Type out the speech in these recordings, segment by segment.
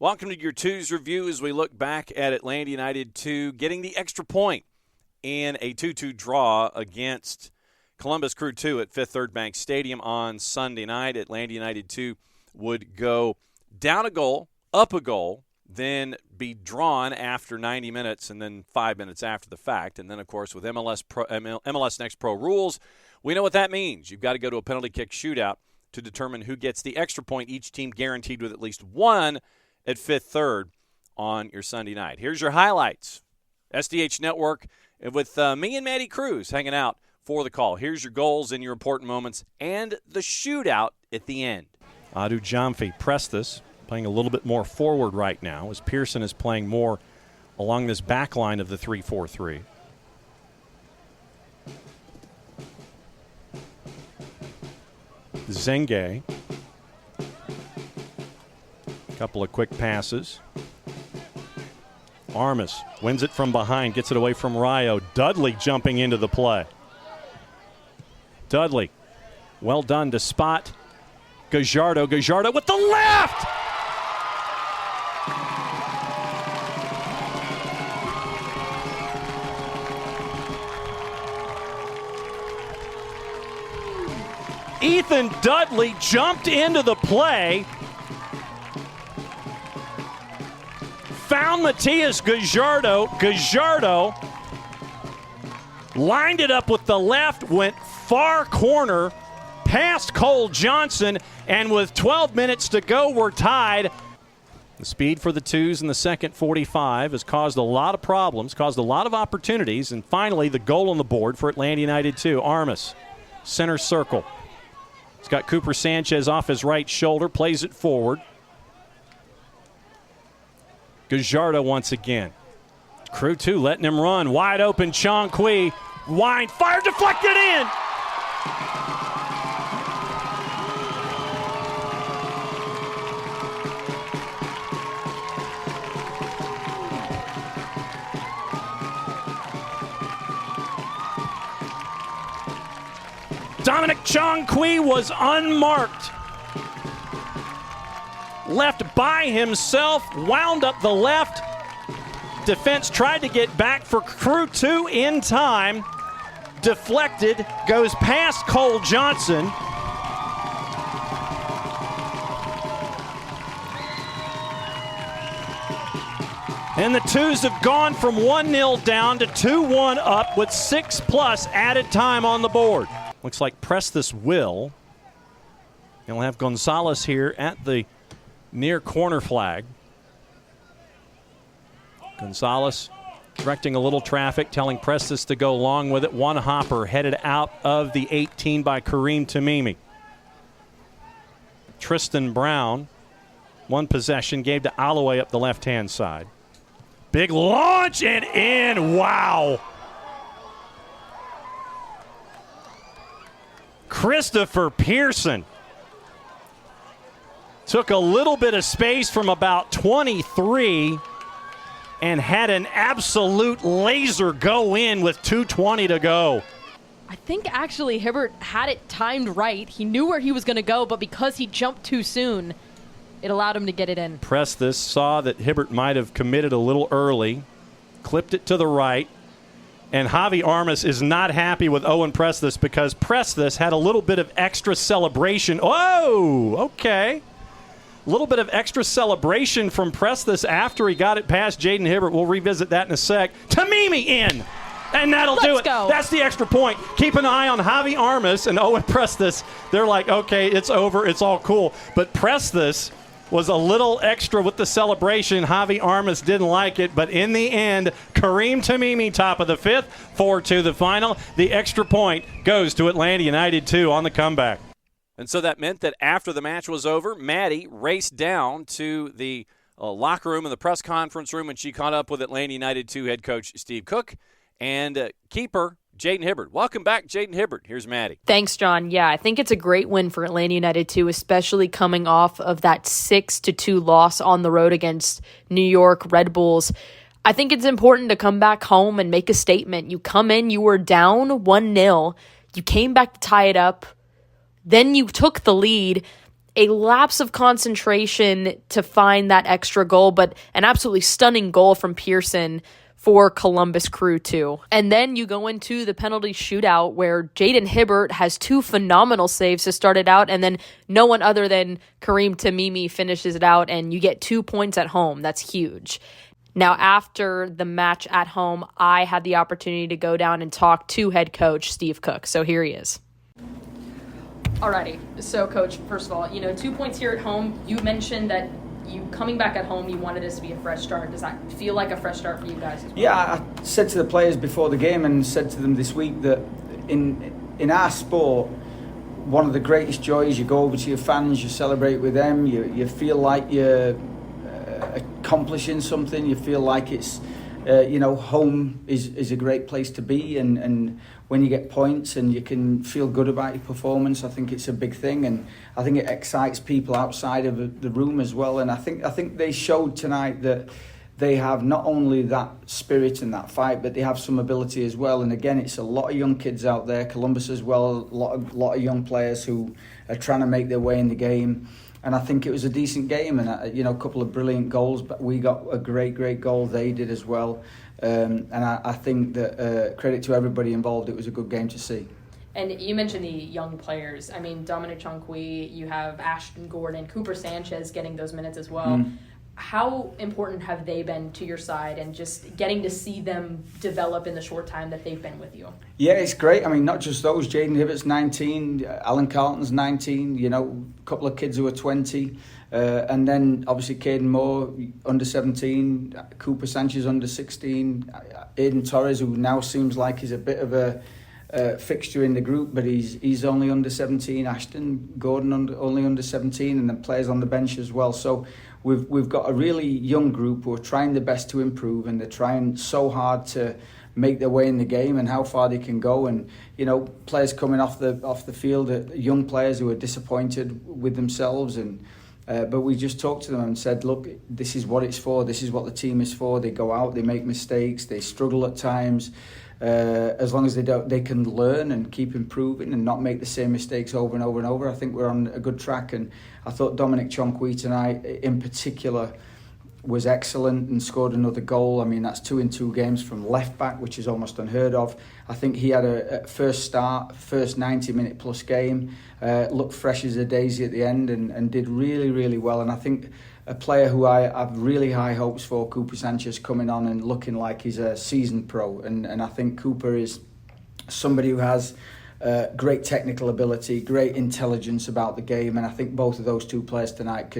Welcome to your 2's review as we look back at Atlanta United 2 getting the extra point in a 2-2 draw against Columbus Crew 2 at Fifth Third Bank Stadium on Sunday night. Atlanta United 2 would go down a goal, up a goal, then be drawn after 90 minutes and then 5 minutes after the fact. And then, of course, with MLS Next Pro rules, we know what that means. You've got to go to a penalty kick shootout to determine who gets the extra point, each team guaranteed with at least one at Fifth Third on your Sunday night. Here's your highlights. SDH Network with me and Maddie Cruz hanging out for the call. Here's your goals and your important moments and the shootout at the end. Adu Jamfi pressed this, playing a little bit more forward right now as Pearson is playing more along this back line of the 3-4-3. Zenge. Couple of quick passes. Armas wins it from behind, gets it away from Rayo. Dudley jumping into the play. Dudley, well done to spot Gajardo. Gajardo with the left! Ethan Dudley jumped into the play, found Matias Gajardo. Gajardo lined it up with the left, went far corner, past Cole Johnson, and with 12 minutes to go, we're tied. The speed for the 2's in the second 45 has caused a lot of problems, caused a lot of opportunities, and finally the goal on the board for Atlanta United 2. Armas, center circle. He's got Cooper Sanchez off his right shoulder, plays it forward. Gajardo once again. Crew 2 letting him run. Wide open, Chong Kui. Wine, fire, deflected in! Dominic Chong Kui was unmarked. Left by himself, wound up the left. Defense tried to get back for Crew 2 in time. Deflected, goes past Cole Johnson. And the 2's have gone from 1-0 down to 2-1 up with 6+ added time on the board. Looks like press this will. You'll have Gonzalez here at the near corner flag. Gonzalez directing a little traffic, telling Prestis to go long with it. One hopper headed out of the 18 by Kareem Tamimi. Tristan Brown, one possession, gave to Alloway up the left-hand side. Big launch and in. Wow. Christopher Pearson took a little bit of space from about 23 and had an absolute laser go in with 2:20 to go. I think actually Hibbert had it timed right. He knew where he was going to go, but because he jumped too soon, it allowed him to get it in. Press this, saw that Hibbert might have committed a little early, clipped it to the right, and Javi Armas is not happy with Owen Prestis because Prestis had a little bit of extra celebration. Oh, okay. A little bit of extra celebration from Prestis after he got it past Jayden Hibbert. We'll revisit that in a sec. Tamimi in! And that'll do it. Go. That's the extra point. Keep an eye on Javi Armas and Owen Prestis. They're like, okay, it's over. It's all cool. But Prestis was a little extra with the celebration. Javi Armas didn't like it, but in the end, Kareem Tamimi, top of the fifth, 4-2 the final. The extra point goes to Atlanta United 2 on the comeback. And so that meant that after the match was over, Maddie raced down to the locker room and the press conference room, and she caught up with Atlanta United 2 head coach Steve Cooke and keeper Jayden Hibbert. Welcome back, Jayden Hibbert. Here's Maddie. Thanks, John. Yeah, I think it's a great win for Atlanta United 2, especially coming off of that 6-2 loss on the road against New York Red Bulls. I think it's important to come back home and make a statement. You come in, you were down 1-0. You came back to tie it up. Then you took the lead, a lapse of concentration to find that extra goal, but an absolutely stunning goal from Pearson for Columbus Crew too. And then you go into the penalty shootout where Jayden Hibbert has 2 phenomenal saves to start it out, and then no one other than Kareem Tamimi finishes it out, and you get 2 points at home. That's huge. Now, after the match at home, I had the opportunity to go down and talk to head coach Steve Cooke. So here he is. Alrighty. So, Coach, first of all, 2 points here at home. You mentioned that you coming back at home, you wanted this to be a fresh start. Does that feel like a fresh start for you guys as well? Yeah, I said to the players before the game and said to them this week that in our sport, one of the greatest joys, you go over to your fans, you celebrate with them, you feel like you're accomplishing something, you feel like it's home is a great place to be, and when you get points and you can feel good about your performance, I think it's a big thing, and I think it excites people outside of the room as well. And I think they showed tonight that they have not only that spirit and that fight, but they have some ability as well. And again, it's a lot of young kids out there, Columbus as well, a lot of young players who are trying to make their way in the game. And I think it was a decent game, and a couple of brilliant goals. But we got a great goal. They did as well, and I think that credit to everybody involved. It was a good game to see. And you mentioned the young players. I mean, Dominic Chonqui, you have Ashton Gordon, Cooper Sanchez getting those minutes as well. How important have they been to your side, and just getting to see them develop in the short time that they've been with you? Yeah, it's great. I mean, not just those. Jayden Hibbert's 19, Alan Carlton's 19, a couple of kids who are 20. And then, obviously, Caden Moore, under 17, Cooper Sanchez, under 16, Aiden Torres, who now seems like he's a bit of a fixture in the group, but he's only under 17. Ashton Gordon only under 17, and then players on the bench as well. So we've got a really young group who are trying their best to improve, and they're trying so hard to make their way in the game and how far they can go. And players coming off the field, young players who are disappointed with themselves, and but we just talked to them and said, look, this is what it's for. This is what the team is for. They go out, they make mistakes, they struggle at times. As long as they can learn and keep improving and not make the same mistakes over and over and over, I think we're on a good track. And I thought Dominic Chonqui tonight in particular was excellent and scored another goal. I mean, that's 2 in 2 games from left back, which is almost unheard of. I think he had a first 90-minute plus game, looked fresh as a daisy at the end, and did really well. And I think a player who I have really high hopes for, Cooper Sanchez, coming on and looking like he's a seasoned pro. And I think Cooper is somebody who has great technical ability, great intelligence about the game, and I think both of those 2 players tonight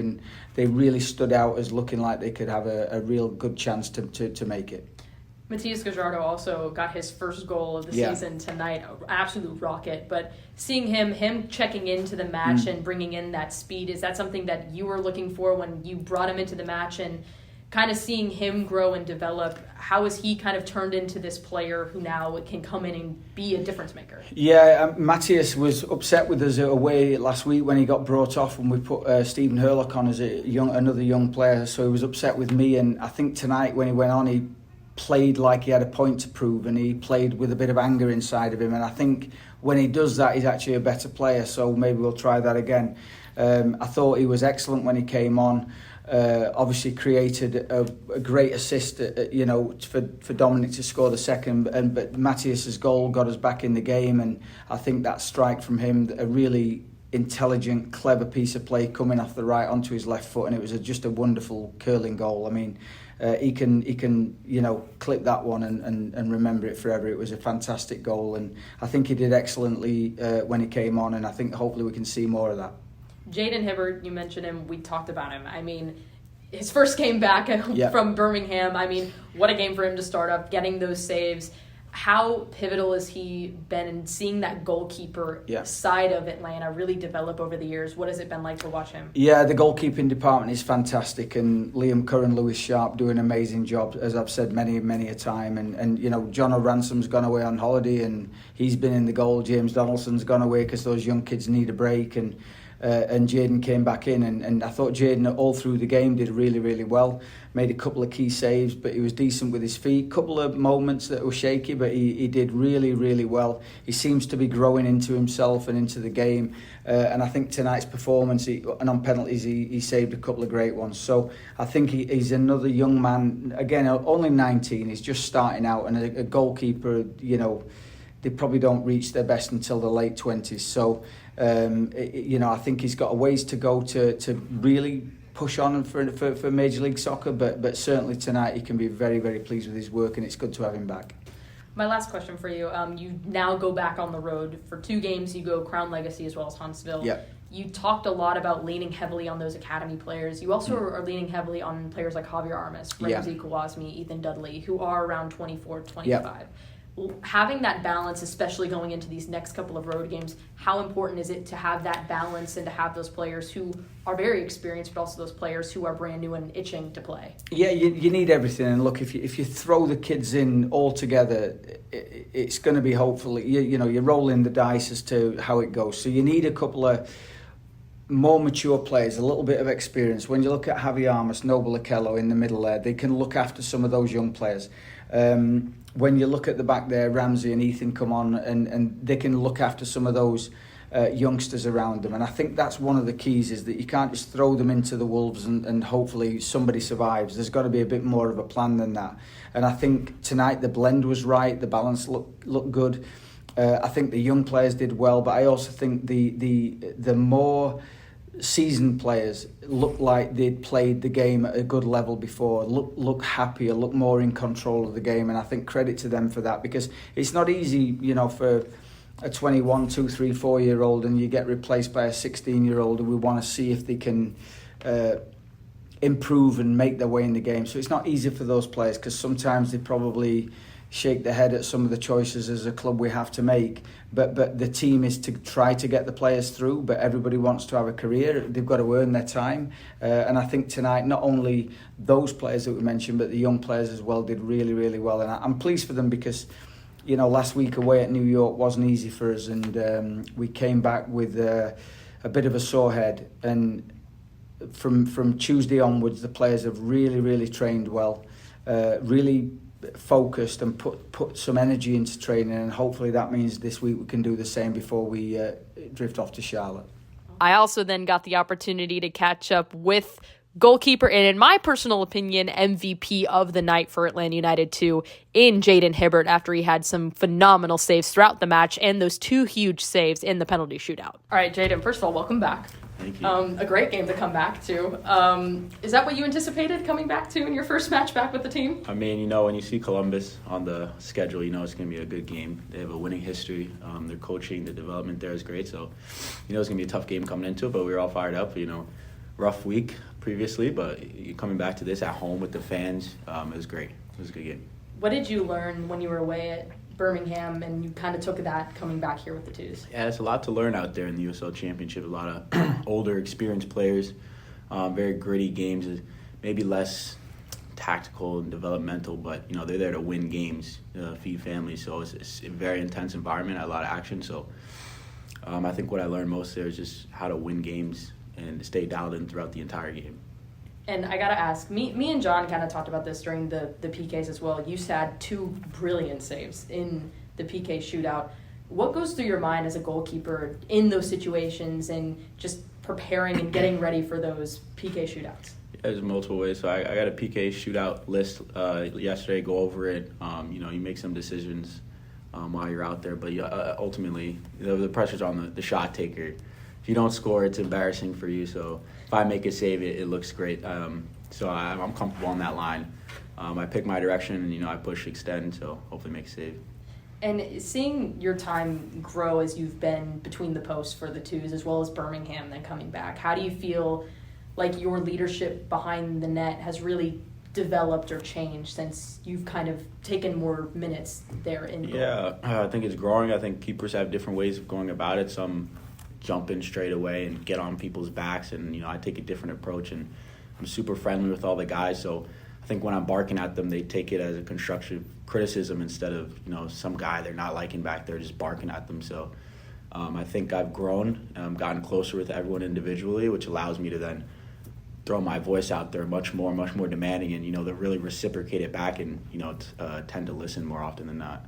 they really stood out as looking like they could have a real good chance to make it. Matias Gajardo also got his first goal of the season tonight, absolute rocket. But seeing him checking into the match and bringing in that speed, is that something that you were looking for when you brought him into the match, and kind of seeing him grow and develop? How has he kind of turned into this player who now can come in and be a difference maker? Yeah, Matthias was upset with us away last week when he got brought off, and we put Stephen Hurlock on as another young player, so he was upset with me. And I think tonight when he went on, he played like he had a point to prove, and he played with a bit of anger inside of him, and I think when he does that, he's actually a better player, so maybe we'll try that again. I thought he was excellent when he came on. Obviously created a great assist, for Dominic to score the second, but Matthias's goal got us back in the game, and I think that strike from him, a really intelligent, clever piece of play coming off the right onto his left foot, and it was just a wonderful curling goal. I mean, he can clip that one and remember it forever. It was a fantastic goal, and I think he did excellently when he came on, and I think hopefully we can see more of that. Jayden Hibbert, you mentioned him. We talked about him. I mean, his first game back from Birmingham. I mean, what a game for him to start up, getting those saves. How pivotal has he been in seeing that goalkeeper side of Atlanta really develop over the years? What has it been like to watch him? Yeah, the goalkeeping department is fantastic, and Liam Kerr and Lewis Sharp do an amazing job, as I've said many a time. And John O'Ransom's gone away on holiday, and he's been in the goal. James Donaldson's gone away because those young kids need a break, and and Jayden came back in, and I thought Jayden all through the game did really, really well. Made a couple of key saves, but he was decent with his feet. Couple of moments that were shaky, but he did really, really well. He seems to be growing into himself and into the game, and I think tonight's performance, and on penalties, he saved a couple of great ones. So I think he's another young man, again, only 19, he's just starting out, and a goalkeeper, they probably don't reach their best until the late 20s. So, I think he's got a ways to go to really push on for Major League Soccer, but certainly tonight he can be very, very pleased with his work, and it's good to have him back. My last question for you, you now go back on the road for 2 games. You go Crown Legacy as well as Huntsville. Yeah. You talked a lot about leaning heavily on those academy players. You also are leaning heavily on players like Javier Armas, Ramsey Kawasmi, Ethan Dudley, who are around 24, 25. Yeah. Having that balance, especially going into these next couple of road games, how important is it to have that balance and to have those players who are very experienced, but also those players who are brand new and itching to play? Yeah, you need everything. And look, if you throw the kids in all together, it's going to be hopefully, you're rolling the dice as to how it goes. So you need a couple of more mature players, a little bit of experience. When you look at Javier Armas, Noble Okello in the middle there, they can look after some of those young players. When you look at the back there, Ramsey and Ethan come on, and they can look after some of those youngsters around them. And I think that's one of the keys, is that you can't just throw them into the wolves and hopefully somebody survives. There's got to be a bit more of a plan than that. And I think tonight the blend was right, the balance looked good. I think the young players did well, but I also think the more seasoned players look like they'd played the game at a good level before, look happier, look more in control of the game, and I think credit to them for that, because it's not easy, for a 21, 2, 3, 4-year-old, and you get replaced by a 16-year-old, and we want to see if they can improve and make their way in the game. So it's not easy for those players, because sometimes they probably shake their head at some of the choices as a club we have to make, but the team is to try to get the players through, but everybody wants to have a career. They've got to earn their time, and I think tonight not only those players that we mentioned, but the young players as well did really, really well, and I'm pleased for them, because last week away at New York wasn't easy for us, and we came back with a bit of a sore head, and from Tuesday onwards the players have really, really trained well, really focused and put some energy into training, and hopefully that means this week we can do the same before we drift off to Charlotte. I also then got the opportunity to catch up with goalkeeper and, in my personal opinion, MVP of the night for Atlanta United 2 in Jayden Hibbert, after he had some phenomenal saves throughout the match and those 2 huge saves in the penalty shootout. All right, Jayden, first of all, welcome back. Thank you. A great game to come back to. Is that what you anticipated coming back to in your first match back with the team? I mean, when you see Columbus on the schedule, it's going to be a good game. They have a winning history. Their coaching, the development there is great. So, it's going to be a tough game coming into it, but we were all fired up. Rough week previously, but coming back to this at home with the fans, it was great. It was a good game. What did you learn when you were away at Birmingham, and you kind of took that coming back here with the 2's? Yeah, it's a lot to learn out there in the USL Championship. A lot of older, experienced players, very gritty games, maybe less tactical and developmental, but they're there to win games, feed families. So it's a very intense environment, a lot of action. So I think what I learned most there is just how to win games and stay dialed in throughout the entire game. And I gotta ask, me and Jon kind of talked about this during the PKs as well. You had 2 brilliant saves in the PK shootout. What goes through your mind as a goalkeeper in those situations and just preparing and getting ready for those PK shootouts? Yeah, there's multiple ways. So I got a PK shootout list yesterday, go over it. You make some decisions while you're out there, but ultimately the pressure's on the shot taker. If you don't score, it's embarrassing for you. So if I make a save, it looks great. So I'm comfortable on that line. I pick my direction, and I push, extend. So hopefully make a save. And seeing your time grow as you've been between the posts for the 2's as well as Birmingham, then coming back, how do you feel like your leadership behind the net has really developed or changed since you've kind of taken more minutes there in goal? Yeah, I think it's growing. I think keepers have different ways of going about it. Some jump in straight away and get on people's backs, and I take a different approach, and I'm super friendly with all the guys. So I think when I'm barking at them, they take it as a constructive criticism instead of some guy they're not liking back there just barking at them. So I think I've grown, gotten closer with everyone individually, which allows me to then throw my voice out there much more demanding, and they really reciprocate it back, and tend to listen more often than not.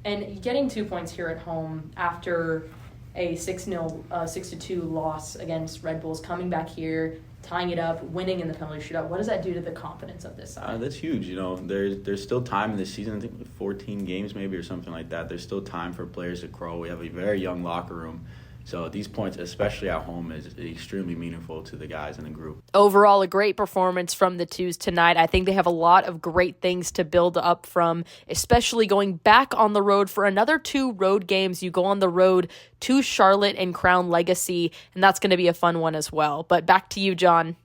And getting 2 points here at home after a 6-2 loss against Red Bulls, coming back here, tying it up, winning in the penalty shootout, what does that do to the confidence of this side? That's huge. There's still time in this season. I think 14 games maybe or something like that. There's still time for players to grow. We have a very young locker room. So these points, especially at home, is extremely meaningful to the guys in the group. Overall, a great performance from the 2's tonight. I think they have a lot of great things to build up from, especially going back on the road for another 2 road games. You go on the road to Charlotte and Crown Legacy, and that's going to be a fun one as well. But back to you, Jon.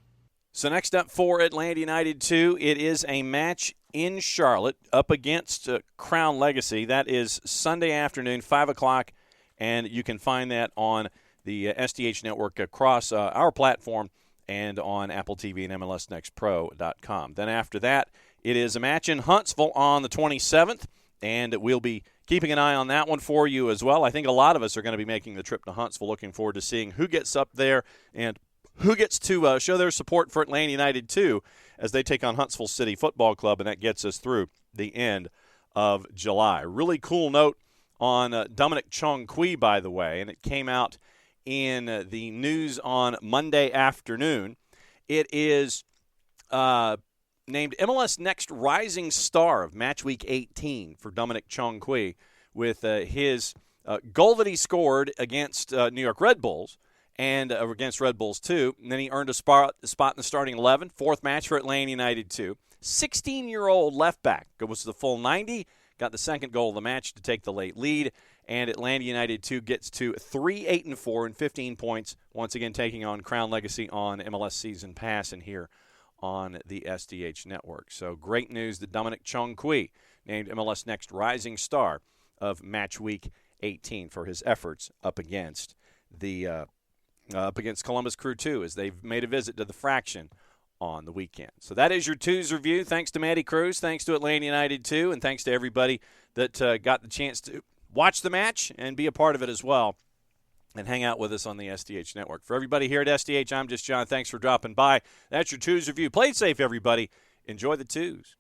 So next up for Atlanta United 2, it is a match in Charlotte up against Crown Legacy. That is Sunday afternoon, 5 o'clock. And you can find that on the SDH network across our platform and on Apple TV and MLSNextPro.com. Then after that, it is a match in Huntsville on the 27th, and we'll be keeping an eye on that one for you as well. I think a lot of us are going to be making the trip to Huntsville, looking forward to seeing who gets up there and who gets to show their support for Atlanta United 2 as they take on Huntsville City Football Club, and that gets us through the end of July. Really cool note on Dominic Chong-Kui, by the way, and it came out in the news on Monday afternoon. It is named MLS Next Rising Star of Match Week 18 for Dominic Chong-Kui with his goal that he scored against New York Red Bulls and against Red Bulls 2. And then he earned a spot in the starting 11, fourth match for Atlanta United 2. 16-year-old left back goes to the full 90. Got the second goal of the match to take the late lead, and Atlanta United 2 gets to 3-8-4 and 15 points, once again taking on Crown Legacy on MLS Season Pass and here on the SDH Network. So great news that Dominic Chong-Kui named MLS Next Rising Star of Match Week 18 for his efforts up against Columbus Crew 2 as they've made a visit to the Fraction on the weekend. So that is your 2's review. Thanks to Maddie Cruz, thanks to Atlanta United 2, and thanks to everybody that got the chance to watch the match and be a part of it as well and hang out with us on the SDH Network. For everybody here at SDH, I'm just Jon. Thanks for dropping by. That's your 2's review. Play it safe, everybody. Enjoy the 2's.